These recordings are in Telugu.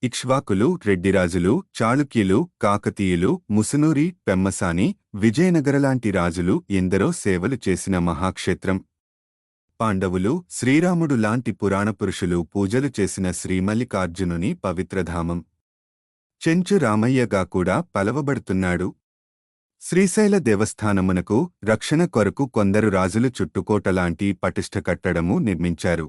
ఇక్ష్వాకులు, రెడ్డిరాజులు, చాళుక్యులు, కాకతీయులు, ముసునూరి, పెమ్మసాని, విజయనగరలాంటి రాజులు ఎందరో సేవలు చేసిన మహాక్షేత్రం. పాండవులు, శ్రీరాముడు లాంటి పురాణపురుషులు పూజలు చేసిన శ్రీమల్లికార్జునుని పవిత్రధామం. చెంచు రామయ్యగా కూడా పలవబడుతున్నాడు. శ్రీశైల దేవస్థానమునకు రక్షణ కొరకు కొందరు రాజులు చుట్టుకోటలాంటి పటిష్ఠ కట్టడము నిర్మించారు.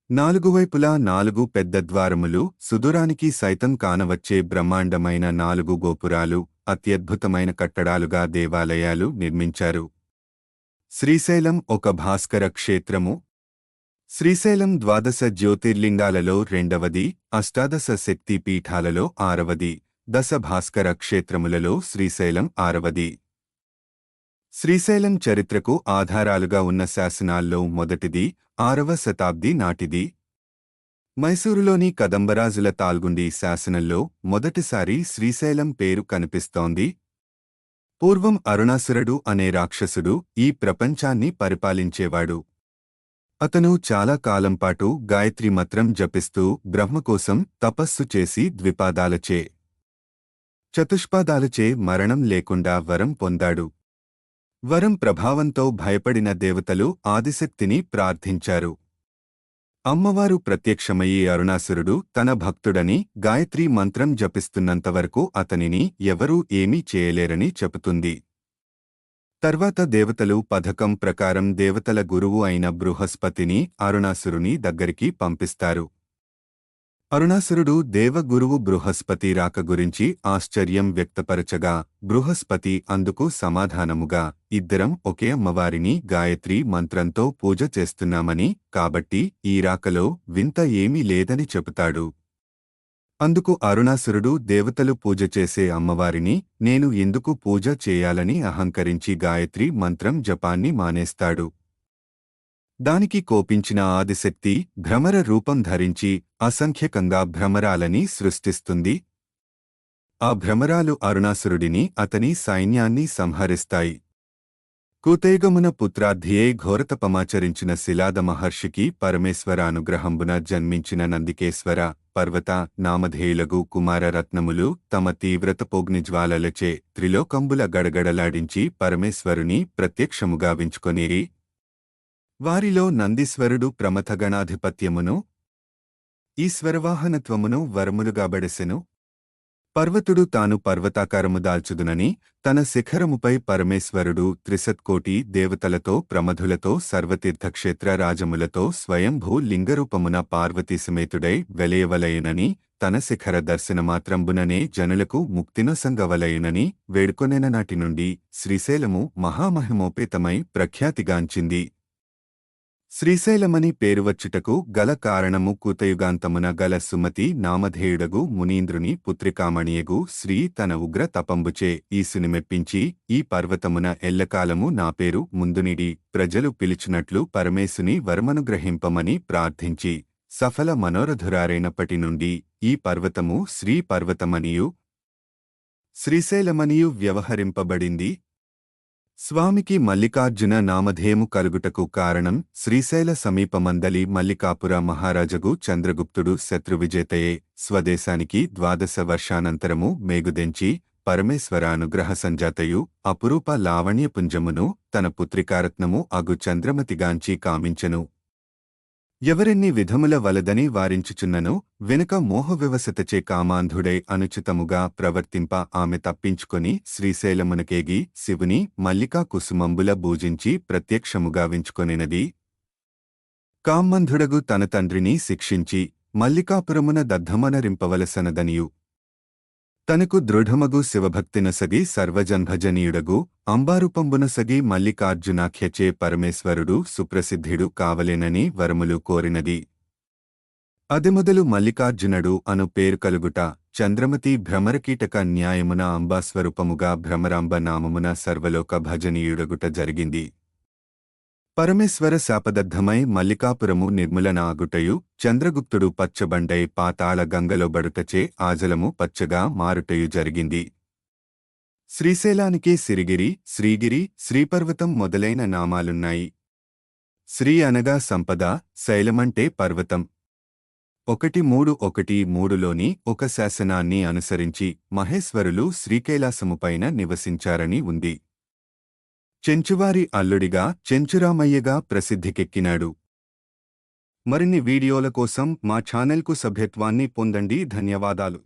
నాలుగువైపులా 4 పెద్ద ద్వారములు, సుదూరానికి సైతం కానవచ్చే బ్రహ్మాండమైన 4 గోపురాలు, అత్యద్భుతమైన కట్టడాలుగా దేవాలయాలు నిర్మించారు. శ్రీశైలం ఒక భాస్కర క్షేత్రము. శ్రీశైలం 12 జ్యోతిర్లింగాలలో రెండవది, అష్టాదశ శక్తి పీఠాలలో 6వది, 10 భాస్కర క్షేత్రములలో శ్రీశైలం 6వది. శ్రీశైలం చరిత్రకు ఆధారాలుగా ఉన్న శాసనాల్లో మొదటిది 6వ శతాబ్ది నాటిది. మైసూరులోని కదంబరాజుల తాల్గుండి శాసనంలో మొదటిసారి శ్రీశైలం పేరు కనిపిస్తోంది. పూర్వం అరుణాసురుడు అనే రాక్షసుడు ఈ ప్రపంచాన్ని పరిపాలించేవాడు. అతను చాలా కాలంపాటు గాయత్రీ మంత్రం జపిస్తూ బ్రహ్మకోసం తపస్సు చేసి ద్విపాదాలచే, చతుష్పాదాలచే మరణం లేకుండా వరం పొందాడు. వరం ప్రభావంతో భయపడిన దేవతలు ఆదిశక్తిని ప్రార్థించారు. అమ్మవారు ప్రత్యక్షమయ్యి అరుణాసురుడు తన భక్తుడని గాయత్రీ మంత్రం జపిస్తున్నంతవరకు అతనిని ఎవరూ ఏమీ చేయలేరని చెబుతుంది. తర్వాత దేవతలు పథకం ప్రకారం దేవతల గురువు అయిన బృహస్పతిని అరుణాసురుని దగ్గరికి పంపిస్తారు. అరుణాసురుడు దేవగురువు బృహస్పతి రాక గురించి ఆశ్చర్యం వ్యక్తపరచగా బృహస్పతి అందుకు సమాధానముగా, ఇద్దరం ఒకే అమ్మవారిని గాయత్రీ మంత్రంతో పూజ చేస్తున్నామని, కాబట్టి ఈ రాకలో వింత ఏమీ లేదని చెబుతాడు. అందుకు అరుణాసురుడు దేవతలు పూజ చేసే అమ్మవారిని నేను ఎందుకు పూజ చేయాలని అహంకరించి గాయత్రీ మంత్రం జపాన్ని మానేస్తాడు. దానికి కోపించిన ఆదిశక్తి భ్రమర రూపం ధరించి అసంఖ్యకంగా భ్రమరాలని సృష్టిస్తుంది. ఆ భ్రమరాలు అరుణాసురుడిని అతని సైన్యాన్ని సంహరిస్తాయి. కూతైగమున పుత్రార్థియే ఘోరతపమాచరించిన శిలాద మహర్షికి పరమేశ్వరానుగ్రహంబున జన్మించిన నందికేశ్వర, పర్వత, నామధేయులగు కుమారరత్నములు తమ తీవ్రతపోగ్నిజ్వాలలచే త్రిలోకంబుల గడగడలాడించి పరమేశ్వరుని ప్రత్యక్షముగా వించుకొనిరి. వారిలో నందీశ్వరుడు ప్రమథగణాధిపత్యమును, ఈశ్వరవాహనత్వమును వరములుగాబడెసెను. పర్వతుడు తాను పర్వతాకారము దాల్చుదునని తన శిఖరముపై పరమేశ్వరుడు త్రిశత్కోటి దేవతలతో ప్రమధులతో సర్వతీర్థక్షేత్ర రాజములతో స్వయంభూ లింగరూపమున పార్వతీసమేతుడై వెలయవలయునని, తన శిఖర దర్శనమాత్రంబుననే జనులకు ముక్తినొసంగవలయునని వేడుకొనెననాటి నుండి శ్రీశైలము మహామహిమోపేతమై ప్రఖ్యాతిగాంచింది. శ్రీశైలమని పేరువచ్చుటకు గల కారణము కూతయుగాంతమున గల సుమతి నామధేయుడగు మునీంద్రుని పుత్రికామణియగు శ్రీ తన ఉగ్ర తపంబుచే ఈసుని మెప్పించి ఈ పర్వతమున ఎల్లకాలము నా పేరు ముందునిడి ప్రజలు పిలుచునట్లు పరమేశుని వరమనుగ్రహింపమని ప్రార్థించి సఫల మనోరధురారైనప్పటి నుండి ఈ పర్వతము శ్రీ పర్వతమనియు శ్రీశైలమనియు వ్యవహరింపబడింది. స్వామికి మల్లికార్జున నామధేయము కలుగుటకు కారణం శ్రీశైల సమీపమందలి మల్లికాపుర మహారాజగు చంద్రగుప్తుడు శత్రువిజేతయే స్వదేశానికి 12 వర్షానంతరము మేగుదెంచి పరమేశ్వరానుగ్రహ సంజాతయు అపురూప లావణ్యపుంజమును తన పుత్రికారత్నము అగు చంద్రమతిగాంచి కామించెను. ఎవరెన్ని విధముల వలదని వారించుచున్నను వెనుక మోహవివసతచే కామాంధుడై అనుచితముగా ప్రవర్తింప ఆమె తప్పించుకొని శ్రీశైలమునకేగి శివుని మల్లికా కుసుమంబుల పూజించి ప్రత్యక్షముగా వించుకొనినది. కామంధుడగు తన తండ్రిని శిక్షించి మల్లికాపురమున దద్దమనరింపవలసనదనియు తనకు దృఢమగు శివభక్తినసగి సర్వజన్భజనీయుడగు అంబారూపంబునసగి మల్లికార్జునాఖ్యచే పరమేశ్వరుడు సుప్రసిద్ధిడు కావలేనని వరములు కోరినది. అదిమొదలు మల్లికార్జునుడు అను పేరు కలుగుట చంద్రమతి భ్రమరకీటక న్యాయమున అంబాస్వరూపముగా భ్రమరాంబ నామమున సర్వలోక భజనీయుడగుట జరిగింది. పరమేశ్వర శాపదగ్ధమై మల్లికాపురము నిర్మూలన ఆగుటయు చంద్రగుప్తుడు పచ్చబండై పాతాళ గంగలో బడుటచే ఆజలము పచ్చగా మారుటయు జరిగింది. శ్రీశైలానికి సిరిగిరి, శ్రీగిరి, శ్రీపర్వతం మొదలైన నామాలున్నాయి. శ్రీ అనగా సంపద, శైలమంటే పర్వతం. 1313లోని ఒక శాసనాన్ని అనుసరించి మహేశ్వరులు శ్రీకైలాసముపైన నివసించారని ఉంది. చెంచువారి అల్లుడిగా చెంచురామయ్యగా ప్రసిద్ధికెక్కినాడు. మరిన్ని వీడియోల కోసం మా ఛానల్కు సభ్యత్వాన్ని పొందండి. ధన్యవాదాలు.